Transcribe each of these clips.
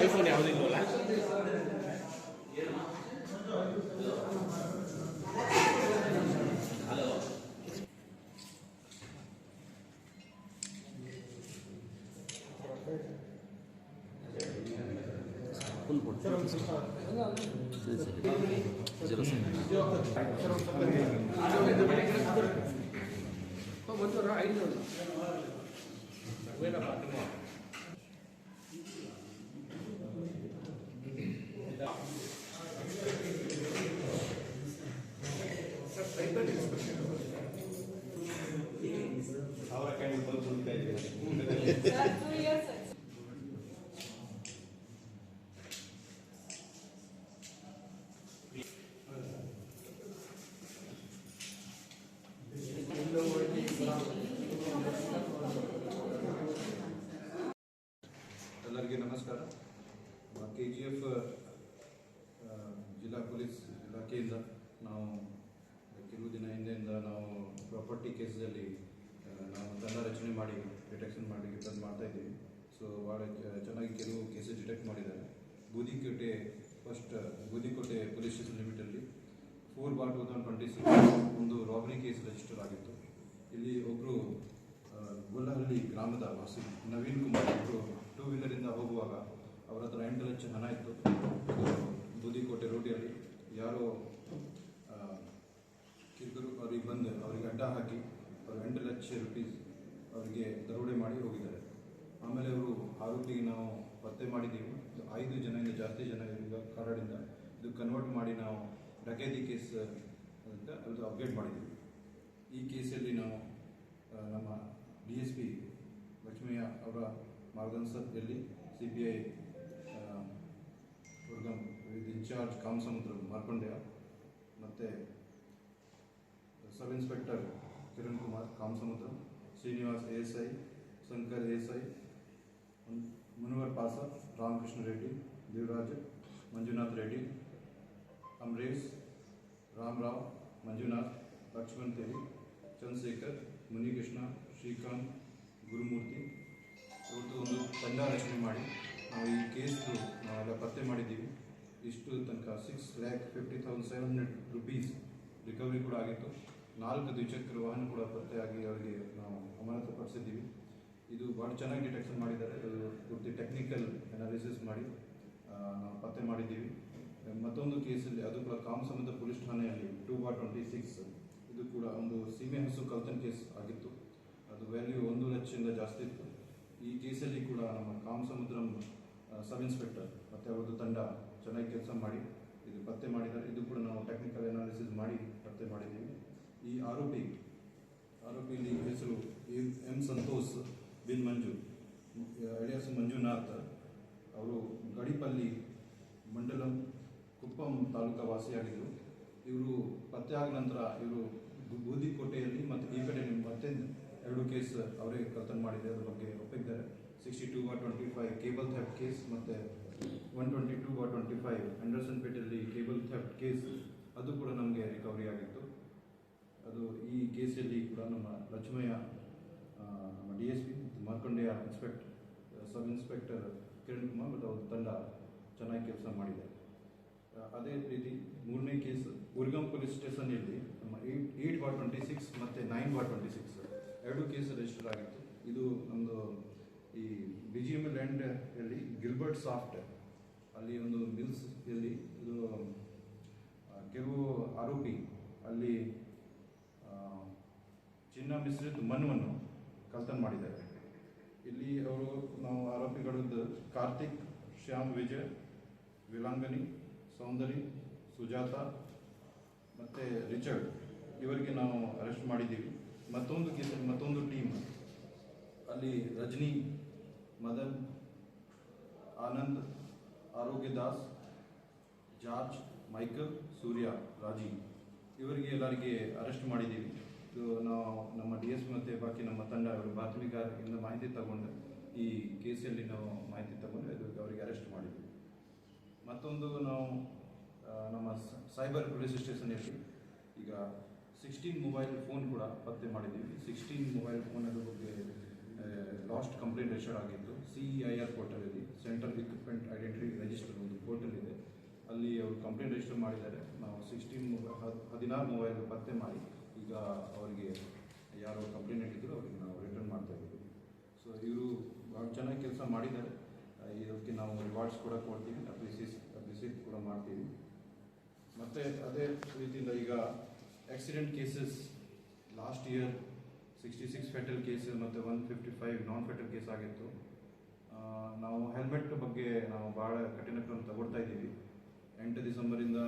IPhone ಯಾವುದಿಲ್ವಲ್ಲ. Full ಅವರ ಕೈ ಬಂದು ಎಲ್ಲರಿಗೆ ನಮಸ್ಕಾರ. KGF ಜಿಲ್ಲಾ ಪೊಲೀಸ್ ಇಲಾಖೆಯಿಂದ ನಾವು ಕೆಲವು ದಿನ ಹಿಂದೆಯಿಂದ ನಾವು ಪ್ರಾಪರ್ಟಿ ಕೇಸಲ್ಲಿ ನಾವು ತಂಡ ರಚನೆ ಮಾಡಿ ಡಿಟೆಕ್ಷನ್ ಮಾಡಿ ಬಂದು ಮಾಡ್ತಾ ಇದ್ದೀವಿ. ಸೊ ಭಾಳ ಚೆನ್ನಾಗಿ ಕೆಲವು ಕೇಸಸ್ ಡಿಟೆಕ್ಟ್ ಮಾಡಿದ್ದಾರೆ. ಬೂದಿಕೋಟೆ ಪೊಲೀಸ್ ಸ್ಟೇಷನ್ ಲಿಮಿಟಲ್ಲಿ 4/2026 ಒಂದು ರಾಬರಿ ಕೇಸ್ ರಿಜಿಸ್ಟರ್ ಆಗಿತ್ತು. ಇಲ್ಲಿ ಒಬ್ಬರು ಗೊಲ್ಲಹಳ್ಳಿ ಗ್ರಾಮದ ವಾಸಿ ನವೀನ್ ಕುಮಾರ್ ಅವರು 2 ವೀಲರಿಂದ ಹೋಗುವಾಗ ಅವರ ಹತ್ರ 8 ಲಕ್ಷ ಹಣ ಇತ್ತು. ಬೂದಿಕೋಟೆ ರೋಡಿಯಲ್ಲಿ ಯಾರೋ ಕಿರುಕರು ಅವರಿಗೆ ಬಂದು ಅವರಿಗೆ ಅಡ್ಡ ಹಾಕಿ ಅವರು 8 ಲಕ್ಷ ರೂಪೀಸ್ ಅವರಿಗೆ ದರೋಡೆ ಮಾಡಿ ಹೋಗಿದ್ದಾರೆ. ಆಮೇಲೆ ಅವರು ಆರೋಪಿಗೆ ನಾವು ಪತ್ತೆ ಮಾಡಿದ್ದೀವಿ. 5 ಜನರಿಂದ ಜಾಸ್ತಿ ಜನ ಈಗ ಕಾರಡಿಂದ ಇದು ಕನ್ವರ್ಟ್ ಮಾಡಿ ನಾವು ಡಕೈತಿ ಕೇಸ್ ಅಂತ ಅದು ಅಪ್ಡೇಟ್ ಮಾಡಿದ್ದೀವಿ. ಈ ಕೇಸಲ್ಲಿ ನಾವು ನಮ್ಮ DSP ಲಕ್ಷ್ಮಯ್ಯ ಅವರ ಮಾರ್ಗದರ್ಶನದಲ್ಲಿ CBI with in charge Kamasamudra Markandeya ಮತ್ತು sub inspector Kiran Kumar Kamasamudra, Srinivas ASI, Shankar ASI, Munawar Pasha, Ramakrishna Reddy, Devaraj, Manjunath Reddy, Amaresh, Ramarao, Manjunath, Laxman Teli, Chandrashekar, Munikrishna, Srikanth, Gurumurthy ಇವತ್ತು ಒಂದು ತಂಡ ರಚನೆ ಮಾಡಿ ನಾವು ಈ ಕೇಸ್ದು ನಾವೆಲ್ಲ ಪತ್ತೆ ಮಾಡಿದ್ದೀವಿ. ಇಷ್ಟು ತನಕ 6,50,700 ರೂಪೀಸ್ ರಿಕವರಿ ಕೂಡ ಆಗಿತ್ತು. 4 ದ್ವಿಚಕ್ರ ವಾಹನ ಕೂಡ ಪತ್ತೆಯಾಗಿ ಅವರಿಗೆ ನಾವು ಅಮಾನತುಪಡಿಸಿದ್ದೀವಿ. ಇದು ಭಾಳ ಚೆನ್ನಾಗಿ ಡಿಟೆಕ್ಷನ್ ಮಾಡಿದ್ದಾರೆ. ಅದು ಪೂರ್ತಿ ಟೆಕ್ನಿಕಲ್ ಅನಾಲಿಸಿಸ್ ಮಾಡಿ ನಾವು ಪತ್ತೆ ಮಾಡಿದ್ದೀವಿ. ಮತ್ತೊಂದು ಕೇಸಲ್ಲಿ ಅದು ಕೂಡ ಕಾಮಸಮುದ್ರ ಪೊಲೀಸ್ ಠಾಣೆಯಲ್ಲಿ 2/26 ಇದು ಕೂಡ ಒಂದು ಸೀಮೆ ಹಸು ಕಳ್ತನ ಕೇಸ್ ಆಗಿತ್ತು. ಅದು ವ್ಯಾಲ್ಯೂ 1 ಲಕ್ಷದಿಂದ ಜಾಸ್ತಿ ಇತ್ತು. ಈ ಕೇಸಲ್ಲಿ ಕೂಡ ನಮ್ಮ ಕಾಮಸಮುದ್ರಂ ಸಬ್ ಇನ್ಸ್ಪೆಕ್ಟರ್ ಮತ್ತು ಅವ್ರದ್ದು ತಂಡ ಚೆನ್ನಾಗಿ ಕೆಲಸ ಮಾಡಿ ಇದು ಪತ್ತೆ ಮಾಡಿದ್ದಾರೆ. ಇದು ಕೂಡ ನಾವು ಟೆಕ್ನಿಕಲ್ ಅನಾಲಿಸಿಸ್ ಮಾಡಿ ಪತ್ತೆ ಮಾಡಿದ್ದೀವಿ. ಈ ಆರೋಪಿಯಲ್ಲಿ ಹೆಸರು M. ಸಂತೋಷ್ ಬಿನ್ ಮಂಜು ಅಲಿಯಾಸ್ ಮಂಜುನಾಥ್. ಅವರು ಗಡಿಪಲ್ಲಿ ಮಂಡಲಂ ಕುಪ್ಪಂ ತಾಲೂಕಾ ವಾಸಿಯಾಗಿದ್ದರು. ಇವರು ಪತ್ತೆ ಆದ ನಂತರ ಇವರು ಬೂದಿಕೋಟೆಯಲ್ಲಿ ಮತ್ತು ಈ ಕಡೆ ಮತ್ತೆ 2 ಕೇಸ್ ಅವರೇ ಕಳ್ತನ ಮಾಡಿದೆ. ಅದ್ರ ಬಗ್ಗೆ ಒಪ್ಪಿದ್ದಾರೆ. 62/25 ಕೇಬಲ್ ಥೆಫ್ಟ್ ಕೇಸ್ ಮತ್ತು 122/25 ಅಂಡರ್ಸನ್ ಪೇಟೆಯಲ್ಲಿ ಕೇಬಲ್ ಥೆಫ್ಟ್ ಕೇಸ್ ಅದು ಕೂಡ ನಮಗೆ ರಿಕವರಿ ಆಗಿತ್ತು. ಅದು ಈ ಕೇಸಲ್ಲಿ ಕೂಡ ನಮ್ಮ ಲಕ್ಷ್ಮಯ್ಯ, ನಮ್ಮ DSP Markandeya sub inspector Kiran Kumar ಮತ್ತು ಅವ್ರ ತಂಡ ಚೆನ್ನಾಗಿ ಕೆಲಸ ಮಾಡಿದೆ. ಅದೇ ರೀತಿ 3ನೇ ಕೇಸ್ ಉರ್ಗಂ ಪೊಲೀಸ್ ಸ್ಟೇಷನ್ನಲ್ಲಿ ನಮ್ಮ 8/26 ಮತ್ತು 9/26 2 ಕೇಸ್ ರಿಜಿಸ್ಟರ್ ಆಗಿತ್ತು. ಇದು ನಮ್ಮದು ಈ BGML ಲ್ಯಾಂಡಲ್ಲಿ ಗಿಲ್ಬರ್ಟ್ ಸಾಫ್ಟ್ ಅಲ್ಲಿ ಒಂದು ಮಿಲ್ಸ್ ಇಲ್ಲಿ ಇದು ಕೆಲವು ಆರೋಪಿ ಅಲ್ಲಿ ಚಿನ್ನ ಮಿಶ್ರಿತ ಮಣ್ಣನ್ನು ಕಳ್ತನ ಮಾಡಿದ್ದಾರೆ. ಇಲ್ಲಿ ನಾವು ಆರೋಪಿಗಳದ್ದು ಕಾರ್ತಿಕ್, ಶ್ಯಾಮ್, ವಿಜಯ್, ವಿಲಾಂಗನಿ, ಸೌಂದರಿ, ಸುಜಾತ ಮತ್ತು ರಿಚರ್ಡ್ ಇವರಿಗೆ ನಾವು ಅರೆಸ್ಟ್ ಮಾಡಿದ್ದೀವಿ. ಮತ್ತೊಂದು ಕೇಸಲ್ಲಿ ಮತ್ತೊಂದು ಟೀಮ್ ಅಲ್ಲಿ ರಜನಿ, ಮದನ್, ಆನಂದ್, ಆರೋಗ್ಯದಾಸ್, ಜಾರ್ಜ್, ಮೈಕಲ್, ಸೂರ್ಯ, ರಾಜೀವ್ ಇವರಿಗೆ ಎಲ್ಲರಿಗೆ ಅರೆಸ್ಟ್ ಮಾಡಿದ್ದೀವಿ. ಇದು ನಾವು ನಮ್ಮ DSP ಮತ್ತು ಬಾಕಿ ನಮ್ಮ ತಂಡ ಪ್ರಾಥಮಿಕದಿಂದ ಮಾಹಿತಿ ತಗೊಂಡು ಈ ಕೇಸಲ್ಲಿ ನಾವು ಮಾಹಿತಿ ತಗೊಂಡು ಅವರಿಗೆ ಅರೆಸ್ಟ್ ಮಾಡಿದ್ದೀವಿ. ಮತ್ತೊಂದು ನಾವು ನಮ್ಮ ಸೈಬರ್ ಪೊಲೀಸ್ ಸ್ಟೇಷನಲ್ಲಿ ಈಗ 16 ಮೊಬೈಲ್ ಫೋನ್ ಕೂಡ ಪತ್ತೆ ಮಾಡಿದ್ದೀವಿ. 16 ಮೊಬೈಲ್ ಫೋನ್ ಅದ್ರ ಬಗ್ಗೆ ಲಾಸ್ಟ್ ಕಂಪ್ಲೇಂಟ್ ರಿಜಿಸ್ಟರ್ ಆಗಿತ್ತು. CEIR ಪೋರ್ಟಲಲ್ಲಿ ಸೆಂಟ್ರಲ್ ಇಕ್ವಿಪ್ಮೆಂಟ್ ಐಡೆಂಟಿಟಿ ರಿಜಿಸ್ಟರ್ ಒಂದು ಪೋರ್ಟಲ್ ಇದೆ, ಅಲ್ಲಿ ಅವರು ಕಂಪ್ಲೇಂಟ್ ರಿಜಿಸ್ಟರ್ ಮಾಡಿದ್ದಾರೆ. ನಾವು 16 ಮೊಬೈಲ್ ಪತ್ತೆ ಮಾಡಿ ಈಗ ಅವರಿಗೆ ಯಾರು ಕಂಪ್ಲೇಂಟ್ ಇಟ್ಟಿದ್ರು ಅವರಿಗೆ ನಾವು ರಿಟರ್ನ್ ಮಾಡ್ತಾ ಇದ್ದೀವಿ. ಸೊ ಇವರು ಭಾಳ ಚೆನ್ನಾಗಿ ಕೆಲಸ ಮಾಡಿದ್ದಾರೆ. ಇದಕ್ಕೆ ನಾವು ರಿವಾರ್ಡ್ಸ್ ಕೂಡ ಕೊಡ್ತೀವಿ, ಅಪ್ರಿಸಿಯೇಟ್ ಕೂಡ ಮಾಡ್ತೀವಿ. ಮತ್ತು ಅದೇ ರೀತಿಯಿಂದ ಈಗ accident cases last year 66 foetal cases ಮತ್ತು 155 ನಾನ್ ಫೆಟಲ್ ಕೇಸ್ ಆಗಿತ್ತು. ನಾವು ಹೆಲ್ಮೆಟ್ ಬಗ್ಗೆ ನಾವು ಭಾಳ ಕಠಿಣ ಕ್ರಮ ತಗೊಳ್ತಾ ಇದ್ದೀವಿ. 8 ಡಿಸೆಂಬರಿಂದ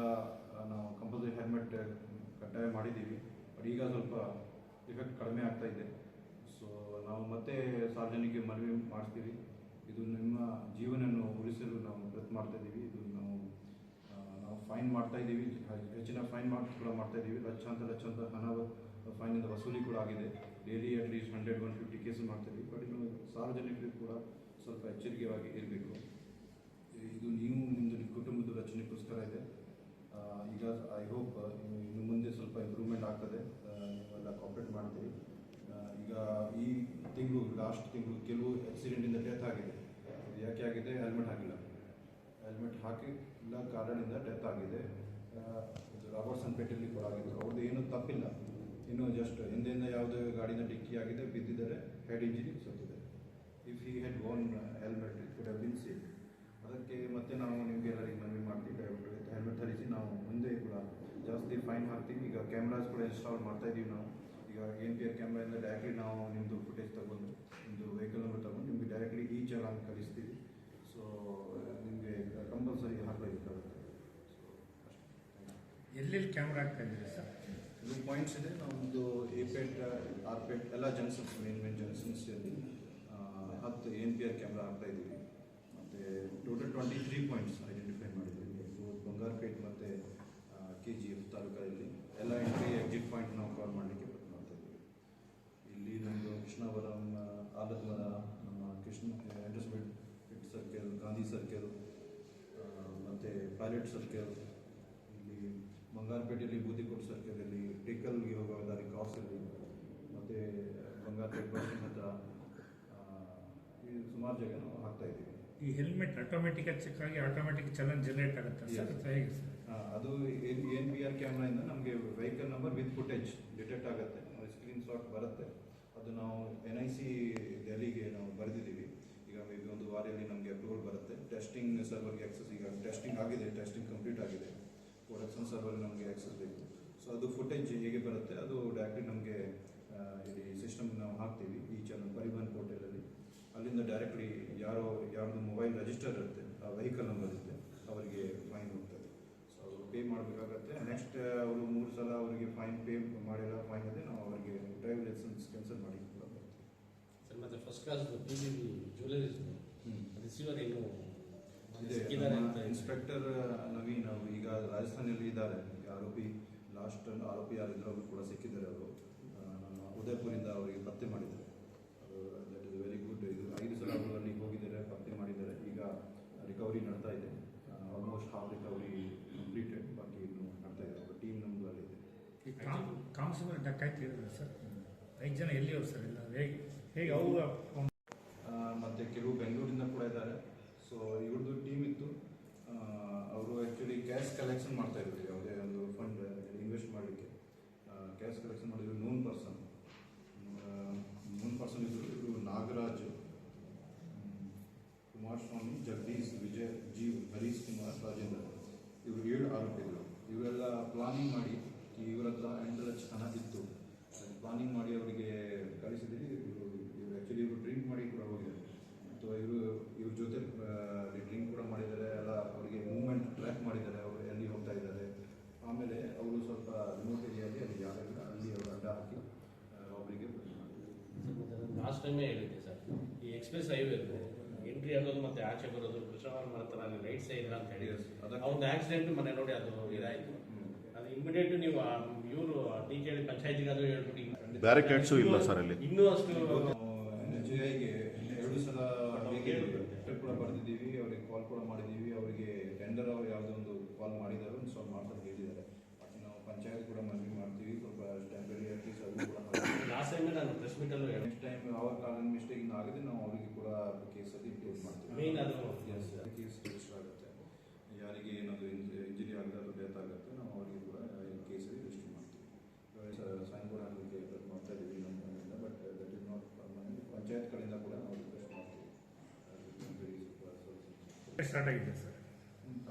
ನಾವು ಕಂಪಲ್ಸರಿ ಹೆಲ್ಮೆಟ್ ಕಡ್ಡಾಯ ಮಾಡಿದ್ದೀವಿ. ಬಟ್ ಈಗ ಸ್ವಲ್ಪ ಇಫೆಕ್ಟ್ ಕಡಿಮೆ ಆಗ್ತಾ ಇದೆ. ಸೊ ನಾವು ಮತ್ತೆ ಸಾರ್ವಜನಿಕ ಮನವಿ ಮಾಡಿಸ್ತೀವಿ, ಇದು ನಿಮ್ಮ ಜೀವನವನ್ನು ಉಳಿಸಲು ನಾವು ಪ್ರಯತ್ನ ಮಾಡ್ತಾ ಇದ್ದೀವಿ. ಇದು ನಾವು ಫೈನ್ ಮಾಡ್ತಾ ಇದ್ದೀವಿ, ಹೆಚ್ಚಿನ ಫೈನ್ ಕೂಡ ಮಾಡ್ತಾ ಇದ್ದೀವಿ. ಲಕ್ಷಾಂತರ ಹಣ ಫೈನಿಂದ ವಸೂಲಿ ಕೂಡ ಆಗಿದೆ. ಡೈಲಿ ಅಟ್ಲೀಸ್ಟ್ 100-150 ಕೇಸ್ ಮಾಡ್ತಾ ಇದ್ದೀವಿ. ಬಟ್ ಇನ್ನು ಸಾರ್ವಜನಿಕರಿಗೆ ಕೂಡ ಸ್ವಲ್ಪ ಎಚ್ಚರಿಕೆಯಾಗಿ ಇರಬೇಕು. ಇದು ನಿಮ್ಮದು ಕುಟುಂಬದ ರಚನೆಗೋಸ್ಕರ ಇದೆ. ಈಗ ಐ ಹೋಪ್ ಇನ್ನು ಮುಂದೆ ಸ್ವಲ್ಪ ಇಂಪ್ರೂವ್ಮೆಂಟ್ ಆಗ್ತದೆ, ನೀವೆಲ್ಲ ಕಾಪರೇಟ್ ಮಾಡ್ತೀವಿ. ಈಗ ಈ ತಿಂಗಳು ಲಾಸ್ಟ್ ತಿಂಗಳು ಕೆಲವು ಆಕ್ಸಿಡೆಂಟಿಂದ ಡೆತ್ ಆಗಿದೆ. ಯಾಕೆ ಆಗಿದೆ? ಹೆಲ್ಮೆಟ್ ಹಾಕಿಲ್ಲ ಕಾರಣದಿಂದ ಡೆತ್ ಆಗಿದೆ. ರಾಬರ್ಟ್ಸನ್ ಪೇಟೆಯಲ್ಲಿ ಕೂಡ ಆಗಿತ್ತು. ಅವ್ರದ್ದು ಏನೂ ತಪ್ಪಿಲ್ಲ, ಇನ್ನೂ ಜಸ್ಟ್ ಹಿಂದೆಯಿಂದ ಯಾವುದೇ ಗಾಡಿನ ಡಿಕ್ಕಿ ಆಗಿದೆ, ಬಿದ್ದಿದ್ದಾರೆ, ಹೆಡ್ ಇಂಜರಿ ಸತ್ತಿದೆ. If he had gone helmet it could have been safe. ಅದಕ್ಕೆ ಮತ್ತೆ ನಾವು ನಿಮಗೆಲ್ಲರಿಗೆ ಮನವಿ ಮಾಡ್ತೀವಿ, ಹೆಲ್ಮೆಟ್ ಧರಿಸಿ. ನಾವು ಮುಂದೆ ಕೂಡ ಜಾಸ್ತಿ ಫೈನ್ ಹಾಕ್ತೀವಿ. ಈಗ ಕ್ಯಾಮ್ರಾಸ್ ಕೂಡ ಇನ್ಸ್ಟಾಲ್ ಮಾಡ್ತಾ ಇದ್ದೀವಿ ನಾವು. ಈಗ ANPR ಕ್ಯಾಮ್ರಾಯಿಂದ ಡೈರೆಕ್ಟ್ಲಿ ನಾವು ನಿಮ್ಮದು ಫುಟೇಜ್ ತಗೊಂಡು, ನಿಮ್ಮದು ವೆಹಿಕಲ್ ನಂಬರ್ ತಗೊಂಡು ನಿಮಗೆ ಡೈರೆಕ್ಟ್ಲಿ ಈ ಚಲಾನ್ ಕಳಿಸ್ತೀವಿ. ಸೊ ನಿಮಗೆ ಕಂಪಲ್ಸರಿ ಹಾಕಬೇಕಾಗುತ್ತೆ. ಸೊ ಅಷ್ಟೇ. ಎಲ್ಲೆಲ್ಲಿ ಕ್ಯಾಮ್ರಾ ಹಾಕ್ತಾ ಇದ್ದೀರಿ ಸರ್? ಇದು ಪಾಯಿಂಟ್ಸ್ ಇದೆ. ನಮ್ಮದು APET, RPET ಎಲ್ಲ ಜಂಕ್ಷನ್ಸ್, ಮೇನ್ ಜಂಕ್ಷನ್ಸಲ್ಲಿ 10 ANPR ಕ್ಯಾಮ್ರಾ ಹಾಕ್ತಾ ಇದ್ದೀವಿ. ಮತ್ತು ಟೋಟಲ್ 23 ಪಾಯಿಂಟ್ಸ್ ಐಡೆಂಟಿಫೈ ಮಾಡಿದ್ದೀವಿ. ಬಂಗಾರಪೇಟ್ ಮತ್ತು KGF ತಾಲೂಕಲ್ಲಿ ಎಲ್ಲ ಎಂಟ್ರಿ ಎಕ್ಸಿಟ್ ಪಾಯಿಂಟ್ ನಾವು ಕಾಲ್ ಮಾಡಲಿಕ್ಕೆ ಪ್ರಯತ್ನ ಮಾಡ್ತಾ ಇದ್ದೀವಿ. ಇಲ್ಲಿ ನಮ್ಮದು ಕೃಷ್ಣಾವರಂ, ಆಲದಮರ, ನಮ್ಮ ಇಂಡಸ್ಟ್ರಿಯಲ್ ಸರ್ಕಲ್, ಗಾಂಧಿ ಸರ್ಕಲ್, ಮತ್ತು ಪೈಲಟ್ ಸರ್ಕಲ್, ಇಲ್ಲಿ ಬಂಗಾರಪೇಟೆಯಲ್ಲಿ ಬೂದಿಕೋಟ್ ಸರ್ಕಲಲ್ಲಿ, ಟೇಕಲ್ಗೆ ಹೋಗೋ ದಾರಿ ಕ್ರಾಸಲ್ಲಿ, ಮತ್ತು ಬಂಗಾರಪೇಟೆ ಬಸ್ ಹತ್ರ ಈ ಸುಮಾರು ಜಾಗ ನಾವು ಹಾಕ್ತಾ ಇದ್ದೀವಿ. ಈ ಹೆಲ್ಮೆಟ್ ಆಟೋಮೆಟಿಕ್ ಚೆಕ್ ಆಗಿ ಆಟೋಮೆಟಿಕ್ ಚಲನ್ ಜನರೇಟ್ ಆಗುತ್ತೆ ಸರ್? ಹೇಗೆ ಸರ್? ಅದು ANPR ಕ್ಯಾಮ್ರಾಯಿಂದ ನಮಗೆ vehicle number with footage detect ಆಗುತ್ತೆ, ಸ್ಕ್ರೀನ್ ಶಾಟ್ ಬರುತ್ತೆ. ಅದು ನಾವು NIC ದೆಹಲಿಗೆ ನಾವು ಬರೆದಿದ್ದೀವಿ. ಈಗ ಮೇ ಬಿ ಒಂದು ವಾರದಲ್ಲಿ ನಮಗೆ ಅಪ್ರೂವಲ್ ಬರುತ್ತೆ. ಟೆಸ್ಟಿಂಗ್ ಸರ್ವರ್ಗೆ ಆಕ್ಸೆಸ್, ಈಗ ಟೆಸ್ಟಿಂಗ್ ಆಗಿದೆ, ಟೆಸ್ಟಿಂಗ್ ಕಂಪ್ಲೀಟ್ ಆಗಿದೆ. ಪ್ರೊಡಕ್ಷನ್ ಸರ್ವರ್ ನಮಗೆ ಆಕ್ಸೆಸ್ ಬೇಕು. ಸೊ ಅದು ಫುಟೇಜ್ ಹೇಗೆ ಬರುತ್ತೆ, ಅದು ಡೈರೆಕ್ಟ್ಲಿ ನಮಗೆ ಇಲ್ಲಿ ಸಿಸ್ಟಮ್ ನಾವು ಹಾಕ್ತೀವಿ, ಈ ಚಾನಲ್ ಪರಿವಹನ್ ಪೋರ್ಟಲಲ್ಲಿ. ಅಲ್ಲಿಂದ ಡೈರೆಕ್ಟ್ಲಿ ಯಾರ್ದು ಮೊಬೈಲ್ ರಿಜಿಸ್ಟರ್ ಇರುತ್ತೆ, ಆ ವೆಹಿಕಲ್ ನಂಬರ್ ಇರುತ್ತೆ, ಅವರಿಗೆ ಫೈನ್ ಹೋಗ್ತದೆ. ಸೊ ಅವರು ಪೇ ಮಾಡಬೇಕಾಗತ್ತೆ. ನೆಕ್ಸ್ಟ್ ಅವರು 3 ಸಲ ಅವರಿಗೆ ಫೈನ್ ಪೇ ಮಾಡಿಲ್ಲ, ಫೈನ್ ಇದೆ, ನಾವು ಅವರಿಗೆ ಡ್ರೈವ್ ಲೈಸೆನ್ಸ್ ಕ್ಯಾನ್ಸಲ್ ಮಾಡಿ ಕೂಡ ಬರ್ತೀವಿ ಸರ್. ಮತ್ತು first class PGB jewelleries receiver ಏನು ಇದೆ. ಇನ್ಸ್ಪೆಕ್ಟರ್ ನವೀನ್ ಅವರು ಈಗ ರಾಜಸ್ಥಾನಲ್ಲಿ ಇದ್ದಾರೆ. ಆರೋಪಿ ಲಾಸ್ಟ್ ಆರೋಪಿ ಯಾರಿದ್ರು ಅವರು ಕೂಡ ಸಿಕ್ಕಿದ್ದಾರೆ. ಅವರು ನಮ್ಮ ಉದಯಪುರಿಂದ ಅವರಿಗೆ ಪತ್ತೆ ಮಾಡಿದ್ದಾರೆ. That is very good. ಇದು 5 ಸಲ ಅವರು ಅಲ್ಲಿಗೆ ಹೋಗಿದ್ದಾರೆ, ಪತ್ತೆ ಮಾಡಿದ್ದಾರೆ. ಈಗ ರಿಕವರಿ ನಡ್ತಾ ಇದೆ. ಆಲ್ಮೋಸ್ಟ್ ಹಾಫ್ ರಿಕವರಿ ಕಂಪ್ಲೀಟೆಡ್, ಬಾಕಿ ಇನ್ನು ನಡ್ತಾ ಇದೆ. ಅವರ ಟೀಮ್ ನಮ್ಮದು ಅಲ್ಲಿದೆ. ಈ ಕಾನ್ಸ್ಟೇಬಲ್ ಡಕಾಯ್ತಿ ಇದ್ದಾರೆ ಸರ್, 5 ಜನ ಎಲ್ಲಿಯವರು ಸರ್? ಇಲ್ಲ ಹೇಗೆ ಅವರು ಮತ್ತು ಕೆಲವು ಬೆಂಗಳೂರಿಂದ ಕೂಡ ಇದ್ದಾರೆ. ಸೊ ಇವ್ರದ್ದು ಟೀಮ್ ಇತ್ತು. ಅವರು ಆ್ಯಕ್ಚುಲಿ ಕ್ಯಾಶ್ ಕಲೆಕ್ಷನ್ ಮಾಡ್ತಾ ಇದ್ರು, ಯಾವುದೇ ಒಂದು ಫಂಡ್ ಇನ್ವೆಸ್ಟ್ ಮಾಡಲಿಕ್ಕೆ ಕ್ಯಾಶ್ ಕಲೆಕ್ಷನ್ ಮಾಡಿದ್ರು. ನೋನ್ ಪರ್ಸನ್ ಇದ್ದರು. ಇವರು ನಾಗರಾಜ್, ಕುಮಾರಸ್ವಾಮಿ, ಜಗದೀಶ್, ವಿಜಯ್, ಜೀವ್, ಹರೀಶ್ ಕುಮಾರ್, ರಾಜೇಂದ್ರ, ಇವರು 7 ಆರೋಪಿಗಳು. ಇವರೆಲ್ಲ ಪ್ಲಾನಿಂಗ್ ಮಾಡಿ, ಇವರ ಹತ್ರ 8 ಲಕ್ಷ ಹಣ ಇತ್ತು, ಪ್ಲಾನಿಂಗ್ ಮಾಡಿ ಅವರಿಗೆ ಕಳಿಸಿದ್ದೀರಿ. ಇವರು ಆ್ಯಕ್ಚುಲಿ ಡ್ರಿಂಕ್ ಮಾಡಿ ಕೂಡ ಹೋಗಿದ್ದಾರೆ. ಮತ್ತು ಇವ್ರ ಜೊತೆ ಡ್ರಿಂಕ್ ಕೂಡ ಮಾಡಿದ್ದಾರೆ. ಎಲ್ಲ ಅವರಿಗೆ ಮೂವ್ಮೆಂಟ್ ಟ್ರ್ಯಾಕ್ ಮಾಡಿದ್ದಾರೆ, ಅವರು ಎಲ್ಲಿ ಹೋಗ್ತಾ ಇದ್ದಾರೆ. ಆಮೇಲೆ ಅವರು ಸ್ವಲ್ಪ ರಿಮೋಟ್ ಏರಿಯಾದಲ್ಲಿ ಅಲ್ಲಿ ಯಾರಿಲ್ಲ, ಅಲ್ಲಿ ಅವರು ಅಡ್ಡ ಹಾಕಿ ಅವರಿಗೆ ಲಾಸ್ಟ್ ಟೈಮೇ ಹೇಳಿದ್ದೆ ಸರ್, ಈ ಎಕ್ಸ್ಪ್ರೆಸ್ ಹೈವೇ ಎಂಟ್ರಿ ಆಗೋದು ಮತ್ತು ಆಚೆ ಬರೋದು ಕೃಷ್ಣವರ ಮಾಡ್ತಾರ ಅಲ್ಲಿ ರೈಟ್ ಸೈಡ್ ಇಲ್ಲ ಅಂತ ಹೇಳಿ ಅವ್ರದ್ದು ಆಕ್ಸಿಡೆಂಟ್ ಮನೆ ನೋಡಿ ಅದು ಇದಾಯಿತು. ಅದು ಇಮಿಡಿಯೇಟ್ ನೀವು ಇವರು DKD ಪಂಚಾಯತಿಗೆ ಅದು ಹೇಳ್ಬಿಟ್ಟು ಬ್ಯಾರಿಕೇಡ್ಸು ಇಲ್ಲ ಸರ್ ಅಲ್ಲಿ. ಇನ್ನೂ ಅಷ್ಟು NHAIಗೆ 2 ಸಲ ಕೂಡ ಬರೆದಿದ್ದೀವಿ, ಅವರಿಗೆ ಕಾಲ್ ಕೂಡ ಮಾಡಿದ್ದೀವಿ. ಅವರಿಗೆ ಟೆಂಡರ್ ಅವರು ಯಾವುದೋ ಒಂದು ಕಾಲ್ ಮಾಡಿದ್ದಾರೆ, ಒಂದು ಸ್ವಲ್ಪ ಮಾಡ್ತಾರೆ ಹೇಳಿದ್ದಾರೆ. ನಾವು ಪಂಚಾಯತ್ ಕೂಡ ಮನವಿ ಮಾಡ್ತೀವಿ, ಸ್ವಲ್ಪ ಟೈಮ್ ನಾನು ಪ್ರೆಸ್ ಮೀಟಲ್ಲೂ ಹೇಳಿ ನೆಕ್ಸ್ಟ್ ಟೈಮ್ ಅವ್ರ ಕಾಲದ ಮಿಸ್ಟೇಕ್ ಆಗದೆ ನಾವು ಅವರಿಗೆ ಕೂಡ ಕೇಸಲ್ಲಿ ಇಂಪ್ಲೇಸ್ ಮಾಡ್ತೀವಿ. ಮೇನ್ ಅದು ಕೇಸ್ ರಿಜಿಸ್ಟರ್ ಆಗುತ್ತೆ. ಯಾರಿಗೆ ಏನಾದರೂ ಇಂಜುರಿ ಆಗಿದೆ ಅಥವಾ ಡೆತ್ ಆಗುತ್ತೆ ನಾವು ಅವರಿಗೆ ಕೂಡ ಕೇಸಲ್ಲಿ ರಿಜಿಸ್ಟರ್ ಮಾಡ್ತೀವಿ. ಸೈನ್ ಕೂಡ ಆಗಲಿಕ್ಕೆ ಮಾಡ್ತಾ ಇದ್ದೀವಿ ಇನ್ನೊಂದು, but that is not permanent. Panchayat ಕಡೆಯಿಂದ ಕೂಡ ನಾವು ರಿಕ್ವೆಸ್ಟ್ ಮಾಡ್ತೀವಿ. ಸ್ಟಾರ್ಟ್ ಆಗಿದೆ ಸರ್.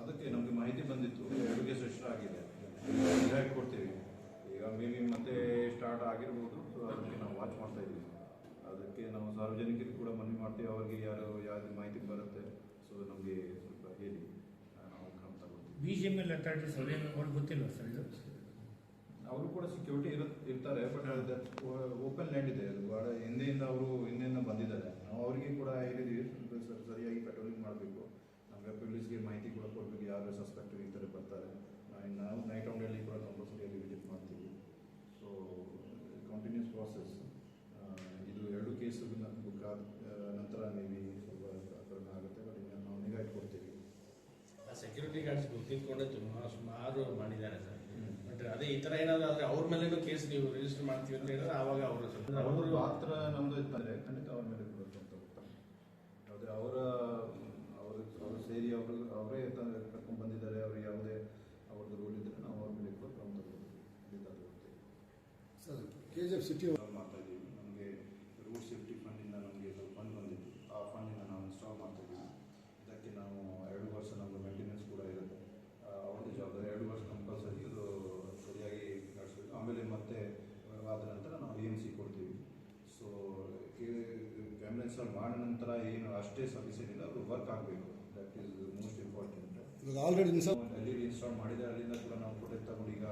ಅದಕ್ಕೆ ನಮಗೆ ಮಾಹಿತಿ ಬಂದಿತ್ತು, 2 ಕೇಸ್ ರಿಜಿಸ್ಟರ್ ಆಗಿದೆ, ಕೊಡ್ತೀವಿ. ಈಗ ಮೇ ಬಿ ಮತ್ತೆ ಸ್ಟಾರ್ಟ್ ಆಗಿರ್ಬೋದು. ಸೊ ಅದಕ್ಕೆ ನಾವು ವಾಚ್ ಮಾಡ್ತಾ ಇದ್ದೀವಿ. ಅದಕ್ಕೆ ನಾವು ಸಾರ್ವಜನಿಕರಿಗೆ ಕೂಡ ಮನವಿ ಮಾಡ್ತೀವಿ, ಅವ್ರಿಗೆ ಯಾರು ಮಾಹಿತಿ ಬರುತ್ತೆ ಸೊ ನಮಗೆ ಸ್ವಲ್ಪ ಹೇಳಿ ನಾವು ಕ್ರಮ ತಗೊಳ್ತೀವಿ. BGML ಅಥಾರಿಟೀಸ್ ಅವ್ರಿಗೆ ಗೊತ್ತಿಲ್ಲ ಸರ್ ಇದು? ಅವರು ಕೂಡ ಸೆಕ್ಯೂರಿಟಿ ಇರ್ತಾರೆ, ಬಟ್ ಓಪನ್ ಲ್ಯಾಂಡ್ ಇದೆ, ಅದು ಭಾಳ ಹಿಂದೆಯಿಂದ ಬಂದಿದ್ದಾರೆ. ನಾವು ಅವರಿಗೆ ಕೂಡ ಹೇಳಿದ್ದೀವಿ ಸರಿಯಾಗಿ ಪೆಟ್ರೋಲಿಂಗ್ ಮಾಡಬೇಕು, ನಮಗೆ ಪೊಲೀಸ್ಗೆ ಮಾಹಿತಿ ಕೂಡ ಕೊಡಬೇಕು, ಯಾರು ಸಸ್ಪೆಕ್ಟ್ ಈ ಥರ ಬರ್ತಾರೆ. ನಾವು ನೈಟ್ ರೌಂಡಲ್ಲಿ ಕೂಡ ಕಂಪಲ್ಸರಿಯಾಗಿ ವಿಸಿಟ್ ಮಾಡ್ತೀವಿ. So continuous process. ಇದು 2 ಕೇಸು ಬುಕ್ ಆದ ನಂತರ ಮೇ ಸ್ವಲ್ಪ ಕಡಿಮೆ ಆಗುತ್ತೆ, ಬಟ್ ಈಗ ನಾವು ನಿಗಾ ಇಟ್ಕೊಡ್ತೀವಿ. ಸೆಕ್ಯೂರಿಟಿ ಗಾರ್ಡ್ಸ್ ತಿಳ್ಕೊಂಡೆ ಸುಮಾರು ಮಾಡಿದ್ದಾರೆ ಸರ್. ಬಟ್ ಅದೇ ಈ ಥರ ಏನಾದರೂ ಆದರೆ ಅವ್ರ ಮೇಲೇನೂ ಕೇಸ್ ನೀವು ರಿಜಿಸ್ಟರ್ ಮಾಡ್ತೀವಿ ಅಂತ ಹೇಳಿದ್ರೆ ಆವಾಗ ಅವರು ಪಾತ್ರ ನಮ್ಮದು ಇರ್ತಂದರೆ ಖಂಡಿತ ಅವ್ರ ಮೇಲೆ ಕೊಡಬೇಕು ಅಂತ ಹೋಗ್ತಾರೆ. ಯಾವುದೇ ಅವರು ಸೇರಿ ಅವರೇ ಕರ್ಕೊಂಡು ಬಂದಿದ್ದಾರೆ, ಅವ್ರಿಗೆ ಯಾವುದೇ ಅವ್ರದ್ದು ರೂಲ್ ಇದ್ದರೆ ನಾವು ಅವ್ರ ಮೇಲೆ ಕೂಡ ಕ್ರಮ ತಗೊಳ್ತೀವಿ. ಸರ್ KGF ಸಿಟಿ ಮಾಡ್ತಾ ಇದ್ದೀವಿ. ನಮಗೆ ರೋಡ್ ಸೇಫ್ಟಿ ಫಂಡಿಂದ ನಮಗೆ ಸ್ವಲ್ಪ ಫಂಡ್ ಬಂದಿತ್ತು, ಆ ಫಂಡಿನ ನಾವು ಇನ್ಸ್ಟಾಲ್ ಮಾಡ್ತಾ ಇದ್ದೀವಿ. ಇದಕ್ಕೆ ನಾವು 2 ವರ್ಷ ನಮ್ಮದು ಮೇಂಟೆನೆನ್ಸ್ ಕೂಡ ಇರುತ್ತೆ, ಅವ್ರದ್ದು ಜವಾಬ್ದಾರಿ. 2 ವರ್ಷ ಕಂಪಲ್ಸರಿ ಇದು ಸರಿಯಾಗಿ ನಡೆಸಬೇಕು. ಆಮೇಲೆ ಮತ್ತೆ ಆದ ನಂತರ ನಾವು EMC ಕೊಡ್ತೀವಿ. ಸೊ ಕ್ಯಾಮ್ರಾ ಇನ್ಸ್ಟಾಲ್ ಮಾಡಿದ ನಂತರ ಏನು ಅಷ್ಟೇ ಸಫಿಷಿಯಂಟ್ ಇಲ್ಲ, ಅವರು ವರ್ಕ್ ಆಗಬೇಕು. That is most important. ಇವಾಗ ಆಲ್ರೆಡಿ LED ಇನ್ಸ್ಟಾಲ್ ಮಾಡಿದೆ, ಅಲ್ಲಿಂದ ಕೂಡ ನಾವು ಫೋಟೋ ತಗೊಂಡು ಈಗ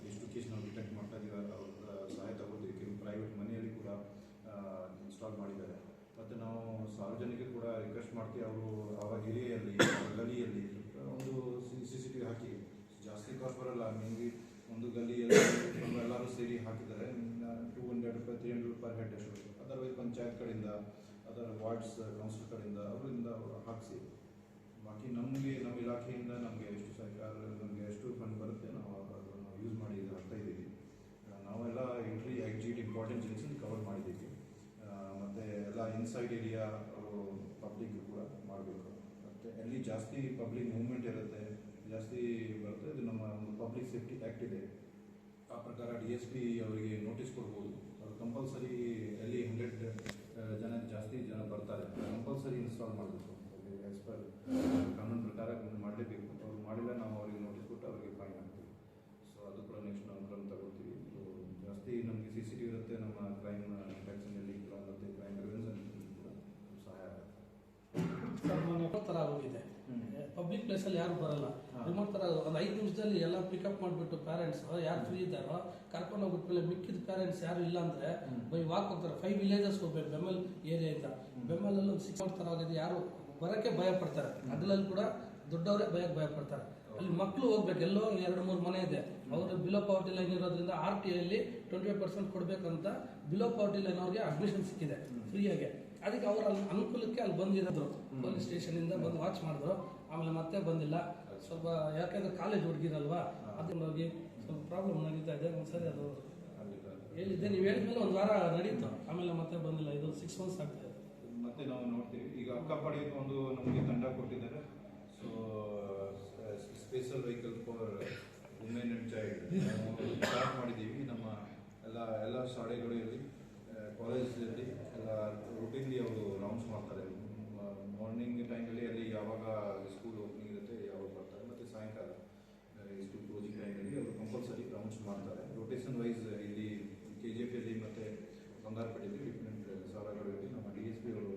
ಎಷ್ಟು ಕೇಸ್ ನಾವು ಡಿಟೆಕ್ಟ್ ಮಾಡ್ತಾ ಇದ್ದೀವಿ, ಅವ್ರ ಸಹಾಯ ತಗೊಳ್ತೀವಿ. ಕೆಲವು ಪ್ರೈವೇಟ್ ಮನೆಯಲ್ಲಿ ಕೂಡ ಇನ್ಸ್ಟಾಲ್ ಮಾಡಿದ್ದಾರೆ. ಮತ್ತು ನಾವು ಸಾರ್ವಜನಿಕರು ಕೂಡ ರಿಕ್ವೆಸ್ಟ್ ಮಾಡ್ತೀವಿ, ಅವರು ಅವರ ಏರಿಯಲ್ಲಿ ಗಲಿಯಲ್ಲಿ ಒಂದು CCTV ಹಾಕಿ. ಜಾಸ್ತಿ ಕಾಸ್ಟ್ ಬರಲ್ಲ, ಮೇನ್ಲಿ ಒಂದು ಗಲಿಯಲ್ಲಿ ಎಲ್ಲರೂ ಸೇರಿ ಹಾಕಿದ್ದಾರೆ. 200 ರೂಪಾಯಿ 300 ರೂಪಾಯಿ ಹೆಡ್ ಅಷ್ಟು. ಅದರ್ವೈಸ್ ಪಂಚಾಯತ್ ಕಡೆಯಿಂದ, ಅದರ ವಾರ್ಡ್ಸ್ ಕೌನ್ಸಿಲ್ ಕಡೆಯಿಂದ ಅವರಿಂದ ಹಾಕಿಸಿ. ಬಾಕಿ ನಮ್ಮ ಇಲಾಖೆಯಿಂದ ನಮಗೆ ಎಷ್ಟು ಸರ್ಕಾರ ನಮಗೆ ಎಷ್ಟು ಫಂಡ್ ಬರುತ್ತೆ ನಾವು ಅದನ್ನು ಯೂಸ್ ಮಾಡಿ ಹಾಕ್ತಾ ಇದ್ದೀವಿ. ನಾವೆಲ್ಲ entry exit important junction cover ಮಾಡಿದ್ದೀವಿ. ಮತ್ತು ಎಲ್ಲ ಇನ್ಸೈಡ್ ಏರಿಯಾ ಅವರು ಪಬ್ಲಿಕ್ ಕೂಡ ಮಾಡಬೇಕು. ಮತ್ತು ಎಲ್ಲಿ ಜಾಸ್ತಿ ಪಬ್ಲಿಕ್ ಮೂವ್ಮೆಂಟ್ ಇರುತ್ತೆ, ಜಾಸ್ತಿ ಬರುತ್ತೆ, ಇದು ನಮ್ಮ ಒಂದು ಪಬ್ಲಿಕ್ ಸೇಫ್ಟಿ ಆ್ಯಕ್ಟ್ ಇದೆ. ಆ ಪ್ರಕಾರ DSP ಅವರಿಗೆ ನೋಟಿಸ್ ಕೊಡ್ಬೋದು. ಅವರು ಕಂಪಲ್ಸರಿ ಎಲ್ಲಿ 100 ಜಾಸ್ತಿ ಜನ ಬರ್ತಾರೆ, ಕಂಪಲ್ಸರಿ ಇನ್ಸ್ಟಾಲ್ ಮಾಡಬೇಕು. ಆ್ಯಸ್ ಪರ್ ಕಾನೂನು ಪ್ರಕಾರ ಮಾಡಲೇಬೇಕು. ಅವ್ರು ಮಾಡಿಲ್ಲ ನಾವು ಅವರಿಗೆ ನೋಟಿಸ್ ಕೊಟ್ಟು ಅವರಿಗೆ ಫೈನ್ ಹಾಕ್ತೀವಿ. ಸೊ ಅದು ಕೂಡ ನೆಕ್ಸ್ಟ್ ನಾವು ಕ್ರಮ ತಗೊಳ್ತೀವಿ. ಸೊ ಜಾಸ್ತಿ ನಮಗೆ CCTV ಇರುತ್ತೆ, ನಮ್ಮ ಕ್ರೈಮ್ ಡಿಟೆಕ್ಷನಲ್ಲಿ ಕೂಡ ಮತ್ತು ಕ್ರೈಮ್ ಪ್ರಿವೆನ್ಷನ್ ಕೂಡ ಸಹಾಯ ಆಗುತ್ತೆ. ಸರ್ ರಿಮೋಟ್ ಥರ ಹೋಗಿದೆ. ಪಬ್ಲಿಕ್ ಪ್ಲೇಸಲ್ಲಿ ಯಾರು ಬರಲ್ಲ. ರಿಮೋಟ್ ಥರ ಒಂದು 5 ನಿಮಿಷದಲ್ಲಿ ಎಲ್ಲ ಪಿಕಪ್ ಮಾಡಿಬಿಟ್ಟು ಪೇರೆಂಟ್ಸ್ ಯಾರು ಫ್ರೀ ಇದ್ದಾರೋ ಕರ್ಕೊಂಡು ಹೋಗ್ಬಿಟ್ಮೇಲೆ ಮಿಕ್ಕಿದ ಪೇರೆಂಟ್ಸ್ ಯಾರು ಇಲ್ಲ ಅಂದರೆ ವಾಕ್ ಹೋಗ್ತಾರೆ. 5 ವಿಲೇಜಸ್ ಹೋಗ್ಬೇಕು ಬೆಮ್ಮಲ್ ಏರಿಯಾಯಿಂದ. ಬೆಮ್ಮಲಲ್ಲಿ ಒಂದು 6 ಥರ ಆಗಿದೆ, ಯಾರು ಬರೋಕ್ಕೆ ಭಯ ಪಡ್ತಾರೆ. ಅದರಲ್ಲಿ ಕೂಡ ದೊಡ್ಡವರೇ ಭಯ ಪಡ್ತಾರೆ. ಅಲ್ಲಿ ಮಕ್ಕಳು ಹೋಗ್ಬೇಕು, ಎಲ್ಲೋ 2-3 ಮನೆ ಇದೆ, ಅವರು ಬಿಲೋ ಪಾವರ್ಟಿ ಲೈನ್ ಇರೋದ್ರಿಂದ RTIಯಲ್ಲಿ 25% ಕೊಡಬೇಕಂತ ಬಿಲೋ ಪಾವರ್ಟಿ ಲೈನ್ ಅವ್ರಿಗೆ ಅಡ್ಮಿಷನ್ ಸಿಕ್ಕಿದೆ ಫ್ರೀಯಾಗೆ. ಅದಕ್ಕೆ ಅವರ ಅನುಕೂಲಕ್ಕೆ ಅಲ್ಲಿ ಬಂದಿರೋದು ಪೊಲೀಸ್ ಸ್ಟೇಷನಿಂದ ಬಂದು ವಾಚ್ ಮಾಡಿದ್ರು. ಆಮೇಲೆ ಮತ್ತೆ ಬಂದಿಲ್ಲ. ಸ್ವಲ್ಪ ಯಾಕೆಂದ್ರೆ ಕಾಲೇಜ್ ಹುಡುಗಿರಲ್ವಾ, ಅದನ್ನ ಹೋಗಿ ಸ್ವಲ್ಪ ಪ್ರಾಬ್ಲಮ್ ನಡೀತಾ ಇದೆ. ಒಂದ್ಸರಿ ಅದು ಹೇಳಿದ್ದೆ, ನೀವು ಹೇಳಿದ್ಮೇಲೆ 1 ವಾರ ನಡೀತು, ಆಮೇಲೆ ಮತ್ತೆ ಬಂದಿಲ್ಲ. ಇದು 6 months ಆಗ್ತಾ ಇದೆ. ಮತ್ತೆ ನಾವು ನೋಡ್ತೀವಿ ಈಗ ಅಕ್ಕಪಡಿಗೆ ಒಂದು ನಮಗೆ ತಂಡ ಕೊಟ್ಟಿದ್ದಾರೆ. So special vehicle for women and child start ಮಾಡಿದ್ದೀವಿ. ನಮ್ಮ ಎಲ್ಲ ಶಾಲೆಗಳಲ್ಲಿ, ಕಾಲೇಜಲ್ಲಿ ಎಲ್ಲ ರೂಟೀನ್ಲಿ ಅವರು ರೌಂಡ್ಸ್ ಮಾಡ್ತಾರೆ. ಮಾರ್ನಿಂಗ್ ಟೈಮಲ್ಲಿ ಅಲ್ಲಿ ಯಾವಾಗ ಸ್ಕೂಲ್ ಓಪನಿಂಗ್ ಇರುತ್ತೆ ಯಾವಾಗ ಬರ್ತಾರೆ, ಮತ್ತು ಸಾಯಂಕಾಲ ಸ್ಕೂಲ್ ಕ್ಲೋಸಿಂಗ್ ಟೈಮಲ್ಲಿ ಅವರು ಕಂಪಲ್ಸರಿ ರೌಂಡ್ಸ್ ಮಾಡ್ತಾರೆ. ರೊಟೇಷನ್ ವೈಸ್ ಇಲ್ಲಿ KGF ಮತ್ತು ಬಂಗಾರಪೇಟೆಯಲ್ಲಿ ಡಿಫ್ರೆಂಟ್ ಸ್ಥಳಗಳಲ್ಲಿ ನಮ್ಮ DSP ಅವರು